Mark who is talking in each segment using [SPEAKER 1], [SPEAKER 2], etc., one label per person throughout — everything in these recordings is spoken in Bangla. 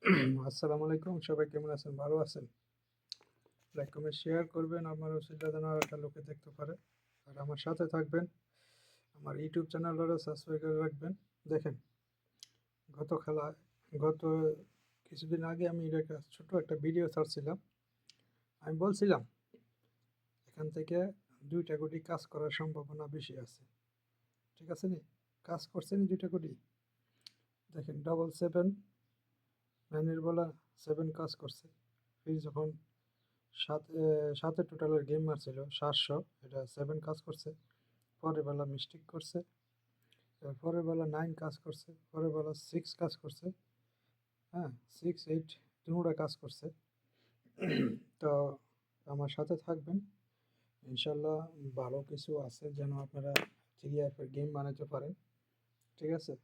[SPEAKER 1] আসসালামু আলাইকুম, সবাই কেমন আছেন? ভালো আছেন? লাইক কমেন্ট শেয়ার করবেন, আমার ওসিলা যেন আরেকটা লোকে দেখতে পারে। আর আমার সাথে থাকবেন, আমার ইউটিউব চ্যানেলটা সাবস্ক্রাইব করে রাখবেন। দেখেন, গত খেলায় গত কিছুদিন আগে আমি এটা একটা ছোট একটা ভিডিও ছাড়ছিলাম। আমি বলছিলাম এখান থেকে 2টা কোটি কাজ করার সম্ভাবনা বেশি আছে। ঠিক আছে নি? কাজ করছেন 2টা কোটি। দেখেন, 777 ম্যানের বলা 7 কাজ করছে। ফির যখন সাথে টোটালের গেম মারছিল 700, এটা 7 কাজ করছে। পরের বেলা মিস্টেক করছে, পরের বেলা 9 কাজ করছে, পরের বেলা 6 কাজ করছে। হ্যাঁ, 6 8 দুটা কাজ করছে। তো আমার সাথে থাকবেন, ইনশাল্লাহ ভালো কিছু আছে যেন আপনারা জিডিএফের গেম বানাতে পারেন। ঠিক আছে?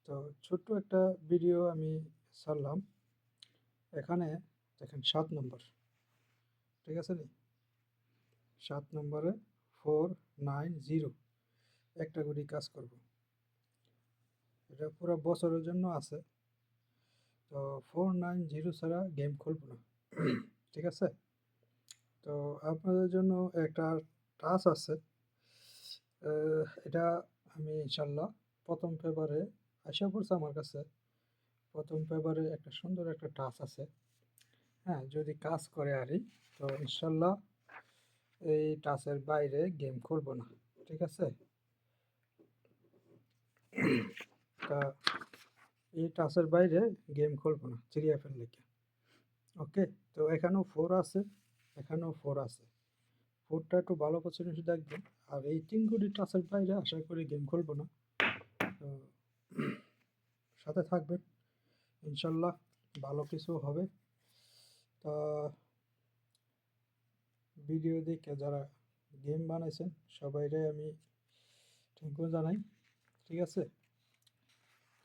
[SPEAKER 1] তো ছোট্ট একটা ভিডিও আমি ছাড়লাম। এখানে দেখেন 7 নম্বর, ঠিক আছে নি? 7 নম্বরে 490 একটা করে কাজ করব। এটা পুরো বছরের জন্য আছে। তো 490 ছাড়া গেম খুলবো না। ঠিক আছে? তো আপনাদের জন্য একটা টাস্ক আছে। এটা আমি ইনশাল্লাহ 1ম ফেব্রুয়ারি আশা করছি আমার কাছে। 1ম ফেব্রুয়ারি একটা সুন্দর একটা টাস্ক আছে। হ্যাঁ, যদি কাজ করে আরই, তো ইনশাল্লাহ এই টাস্কের বাইরে গেম খুলবো না। ঠিক আছে? তা এই টাস্কের বাইরে গেম খুলবো না, চিড়িয়া ফেললে। ওকে, তো এখানেও 4 আছে, এখানেও 4 আছে। 4টা একটু ভালো পছন্দ দেখবেন। আর এই 3 কোটি টাচের বাইরে আশা করি গেম খেলবো না। তো সাথে থাকবেন, ইনশাল্লাহ ভালো কিছু হবে। তা ভিডিও দেখে যারা গেম বানাইছেন সবাইরে আমি থ্যাংক ইউ জানাই। ঠিক আছে?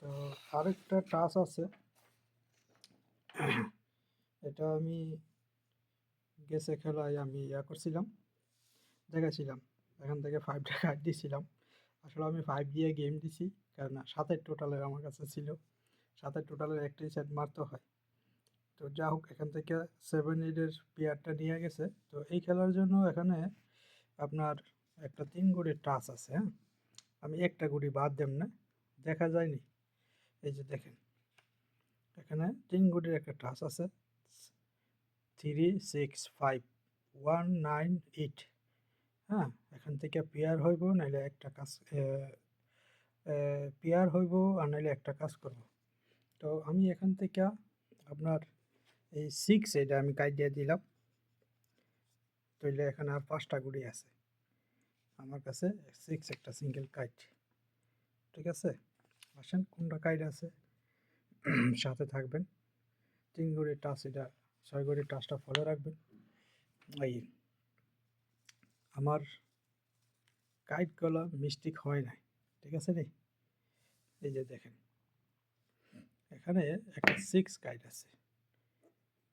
[SPEAKER 1] তো আরেকটা টাচ আছে, এটা আমি গেছে খেলায় আমি করছিলাম, দেখাছিলাম। এখান থেকে 5 টাকা দিয়েছিলাম। আসলে আমি 5 দিয়ে গেম দিছি, কারণ 7 টোটালের আমার কাছে ছিল। 7 টোটালের একটাই সেট মারতে হয়। তো যা হোক, এখান থেকে 7 8-এর পেয়ারটা নিয়ে গেছে। তো এই খেলার জন্য এখানে আপনার একটা 3 গুড়ির টাচ আছে। হ্যাঁ, আমি একটা গুড়ি বাদ দেব না, দেখা যায়নি। এই যে দেখেন, এখানে 3 গুড়ির একটা টাচ আছে। 3 6 5 1 9 8। হ্যাঁ, এখান থেকে পেয়ার হইব, নাইলে একটা কাজ পেয়ার হইব, আর নাইলে একটা কাজ করব। তো আমি এখান থেকে আপনার এই 6 এটা আমি কাট দিয়ে দিলাম। তাইলে এখানে আর 5টা গুড়ি আছে আমার কাছে। 6 একটা সিঙ্গেল কাইট। ঠিক আছে? আসেন কোনটা কাইট আছে সাথে থাকবেন। 3 গুড়ির টাচ, এটা 6 গুড়ির টাচটা ফলো রাখবেন। এই আমার কাইট গলা মিস্টেক হয় নাই। ঠিক আছে রে? এই যে দেখেন, এখানে একটা 6 কাইট আছে,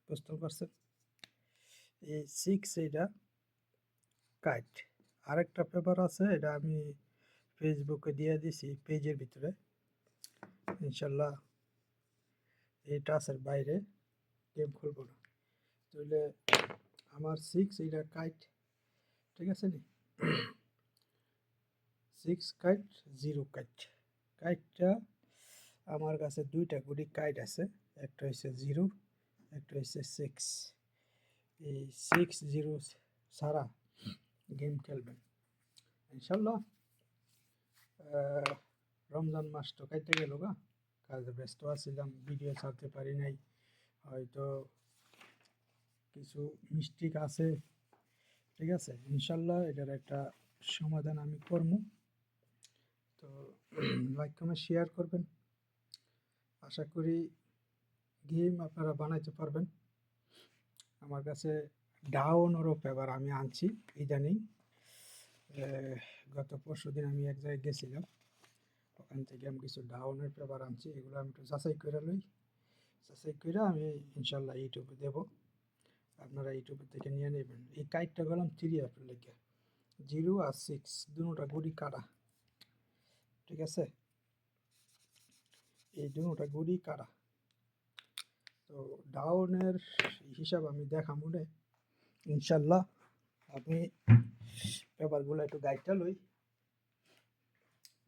[SPEAKER 1] বুঝতে পারছেন? এই 6 এটা কাইট। আরেকটা পেপার আছে, এটা আমি ফেসবুকে দিয়ে দিছি পেজের ভিতরে। ইনশাল্লাহ এই টাচের বাইরে গেম খুলবো না। তাহলে আমার 6 এটা কাইট। ঠিক আছে নি? 6 কাইট 0 কাইট। কাইটটা আমার কাছে 2টা গুড়ি কাইট আছে। একটা হচ্ছে 0, একটা হচ্ছে 6। এই 6 0 ছাড়া গেম খেলবেন ইনশাল্লাহ। রমজান মাস তো কাইটে গেল গা, কাজে ব্যস্ত আছিলাম, ভিডিও ছাড়তে পারি নাই। হয়তো কিছু মিস্টেক আছে। ঠিক আছে? ইনশাল্লাহ এটার একটা সমাধান আমি করব। তো লাইক কমেন্ট শেয়ার করবেন। আশা করি গেম আপনারা বানাইতে পারবেন। আমার কাছে ডাউনেরও পেপার আমি আনছি ইদানিং। গত পরশুদিন আমি এক জায়গায় গেছিলাম, ওখান থেকে আমি কিছু ডাউনের পেপার আনছি। এগুলো আমি একটু যাচাই করে লই। যাচাই করে আমি ইনশাল্লাহ ইউটিউবে দেবো, আপনারা ইউটিউবের থেকে নিয়ে নেবেন। এই কাইটটা গেলাম 3 আপনার লেগে 0 আর 6 দুটা গুড়ি কাটা। ঠিক আছে? এই দুটা গুড়ি কাটা। তো ডাউনের হিসাব আমি দেখাবো রে ইনশাল্লাহ। আপনি পেপারগুলো একটু গাইডটা লই,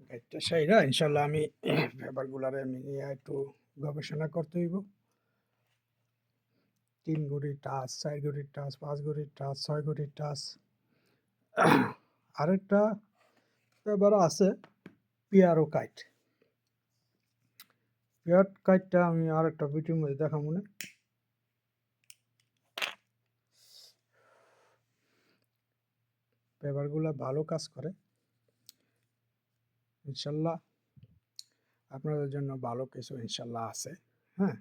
[SPEAKER 1] গাইডটা সাইরা ইনশাল্লাহ আমি পেপারগুলারে আমি একটু গবেষণা করতে হইব। 3 গড়ির টাচ, 4 গড়ির টাচ, 5 গড়ির টাচ, 6 গড়ির টাচ। আরেকটা পেপার আছে পিয়ারো কাইট। পিয়ার কাইটটা আমি আরেকটা ভিডিওর মধ্যে দেখাবো না। পেপারগুলো ভালো কাজ করে ইনশাল্লাহ, আপনাদের জন্য ভালো কিছু ইনশাল্লাহ আছে। হ্যাঁ,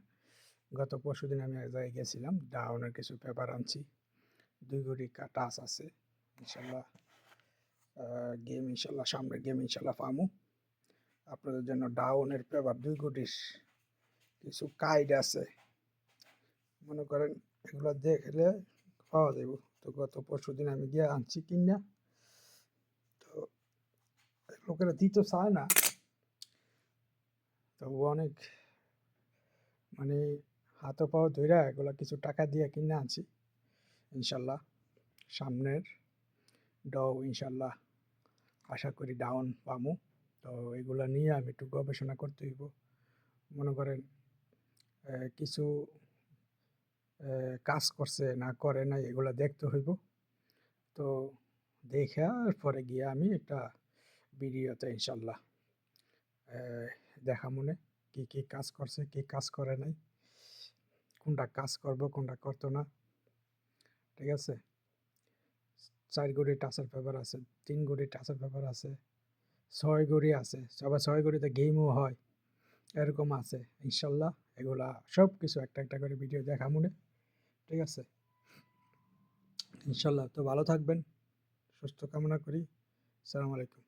[SPEAKER 1] গত পরশুদিন আমি এক জায়গায় গেছিলাম, ডাউনের কিছু পেপার আনছি, 2 গড়ি টাচ আছে ইনশাল্লাহ। গেম ইনশাল্লাহ, সামনে গেম ইনশাল্লাহ পামু। আপনাদের জন্য ডাউনের পেপার 2 গড়ির কিছু কাইড আছে, মনে করেন এগুলো দেখলে পাওয়া যাব। তো গত পরশুদিন আমি গিয়ে আনছি কিনা, তো লোকেরা দিতে চায় না, তো অনেক মানে হাতে পাওয়া ধইরা এগুলো কিছু টাকা দিয়ে কিনে আনছি ইনশাল্লাহ। সামনের ডও ইনশাল্লাহ আশা করি ডাউন পামু। তো এগুলো নিয়ে আমি একটু গবেষণা করতে হইব, মনে করেন কিছু কাজ করছে না করে নাই এগুলো দেখতে হইব। তো দেখার পরে গিয়ে আমি একটা ভিডিওতে ইনশাল্লাহ দেখা মনে কি কি কাজ করছে কি কাজ করে নাই, কোনটা কাজ করব কোনটা করতো না। ঠিক আছে, 4 গড়ি টাচের পেপার আছে, 3 গড়ি টাচের পেপার আছে, 6 গড়ি আছে, সবাই 6 গড়িতে গেমও হয়, এরকম আছে ইনশাল্লাহ। এগুলা সব কিছু একটা একটা করে ভিডিও দেখা মনে। ঠিক আছে ইনশাল্লাহ। তো ভালো থাকবেন, সুস্থ কামনা করি। আসসালামু আলাইকুম।